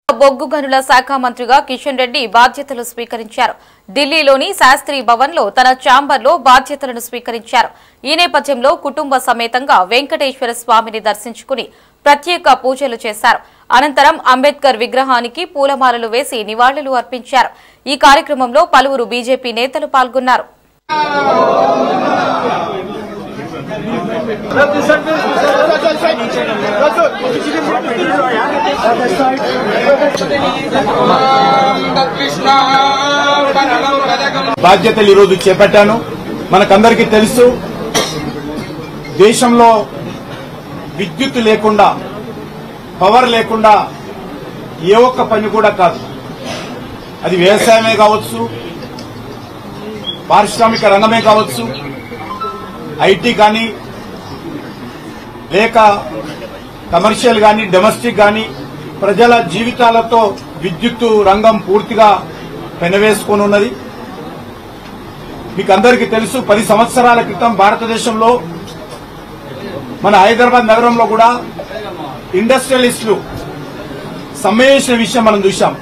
బొగ్గు గనుల శాఖ మంత్రిగా కిషన్ రెడ్డి బాధ్యతలు స్వీకరించారు. ఢిల్లీలోని శాస్త్రి భవన్లో తన ఛాంబర్లో బాధ్యతలను స్వీకరించారు. ఈ నేపథ్యంలో కుటుంబ సమేతంగా వెంకటేశ్వర స్వామిని దర్శించుకుని ప్రత్యేక పూజలు చేశారు. అనంతరం అంబేద్కర్ విగ్రహానికి పూలమాలలు వేసి నివాళులు అర్పించారు. ఈ కార్యక్రమంలో పలువురు బీజేపీ నేతలు పాల్గొన్నారు. బాధ్యతలు ఈరోజు చేపట్టాను. మనకందరికీ తెలుసు, దేశంలో విద్యుత్ లేకుండా, పవర్ లేకుండా ఏ ఒక్క పని కూడా కాదు. అది వ్యవసాయమే కావచ్చు, పారిశ్రామిక రంగమే కావచ్చు, ఐటీ కానీ, లేక కమర్షియల్ కానీ, డొమెస్టిక్ కానీ, ప్రజల జీవితాలతో విద్యుత్తు రంగం పూర్తిగా పెనవేసుకొని ఉన్నది. మీకు అందరికీ తెలుసు, 10 సంవత్సరాల క్రితం భారతదేశంలో మన హైదరాబాద్ నగరంలో కూడా ఇండస్ట్రియలిస్టులు సమ్మె చేసిన విషయం మనం చూశాం.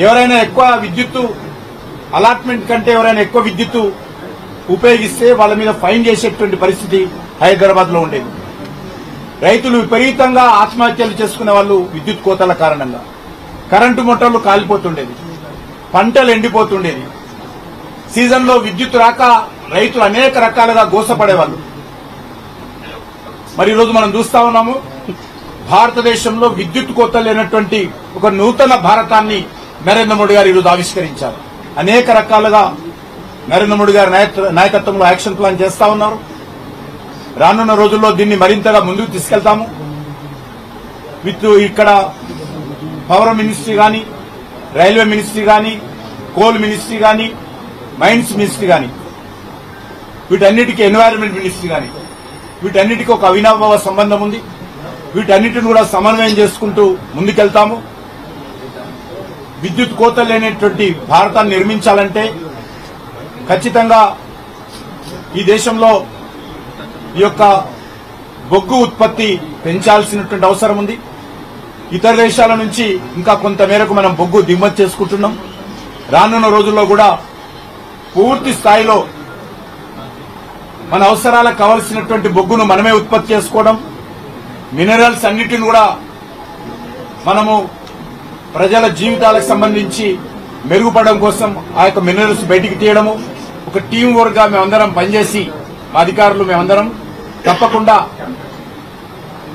ఎవరైనా ఎక్కువ విద్యుత్తు అలాట్మెంట్ కంటే ఎవరైనా ఎక్కువ విద్యుత్తు ఉపయోగిస్తే వాళ్ళ మీద ఫైన్ చేసేటువంటి పరిస్థితి హైదరాబాద్ లో ఉండేది. రైతులు విపరీతంగా ఆత్మహత్యలు చేసుకునే వాళ్ళు విద్యుత్ కోతల కారణంగా. కరెంటు మోటార్లు కాలిపోతుండేది, పంటలు ఎండిపోతుండేది. సీజన్లో విద్యుత్ రాక రైతులు అనేక రకాలుగా గోసపడేవాళ్ళు. మరి ఈరోజు మనం చూస్తా ఉన్నాము, భారతదేశంలో విద్యుత్ కోత లేనటువంటి ఒక నూతన భారతాన్ని నరేంద్ర మోడీ గారు ఈరోజు ఆవిష్కరించారు. అనేక రకాలుగా నరేంద్ర మోడీ గారి నాయకత్వంలో యాక్షన్ ప్లాన్ చేస్తా ఉన్నారు. రానున్న రోజుల్లో దీన్ని మరింతగా ముందుకు తీసుకెళ్తాము. ఇక్కడ పవర్ మినిస్ట్రీ గాని, రైల్వే మినిస్ట్రీ గాని, కోల్ మినిస్ట్రీ గాని, మైన్స్ మినిస్ట్రీ గాని, వీటన్నిటికీ ఎన్వైరన్మెంట్ మినిస్ట్రీ గాని, వీటన్నిటికీ ఒక అవినాభావ సంబంధం ఉంది. వీటన్నిటిని కూడా సమన్వయం చేసుకుంటూ ముందుకెళ్తాము. విద్యుత్ కోత లేనటువంటి భారతాన్ని నిర్మించాలంటే ఖచ్చితంగా ఈ దేశంలో ఈ యొక్క బొగ్గు ఉత్పత్తి పెంచాల్సినటువంటి అవసరం ఉంది. ఇతర దేశాల నుంచి ఇంకా కొంత మేరకు మనం బొగ్గు దిగుమతి చేసుకుంటున్నాం. రానున్న రోజుల్లో కూడా పూర్తి స్థాయిలో మన అవసరాలకు కావలసినటువంటి బొగ్గును మనమే ఉత్పత్తి చేసుకోవడం, మినరల్స్ అన్నిటిని కూడా మనము ప్రజల జీవితాలకు సంబంధించి మెరుగుపడడం కోసం ఆ యొక్క మినరల్స్ బయటికి తీయడము, ఒక టీం వర్క్ గా మేమందరం పనిచేసి, మా అధికారులు మేమందరం తప్పకుండా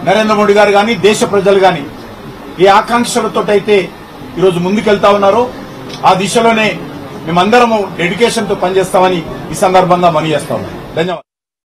నరేంద్ర మోడీ గారు గాని, దేశ ప్రజలు గాని ఏ ఆకాంక్షలతోటైతే ఈరోజు ముందుకెళ్తా ఉన్నారో ఆ దిశలోనే మేమందరము డెడికేషన్ తో పనిచేస్తామని ఈ సందర్భంగా మనవి చేస్తా ఉన్నాం. ధన్యవాదాలు.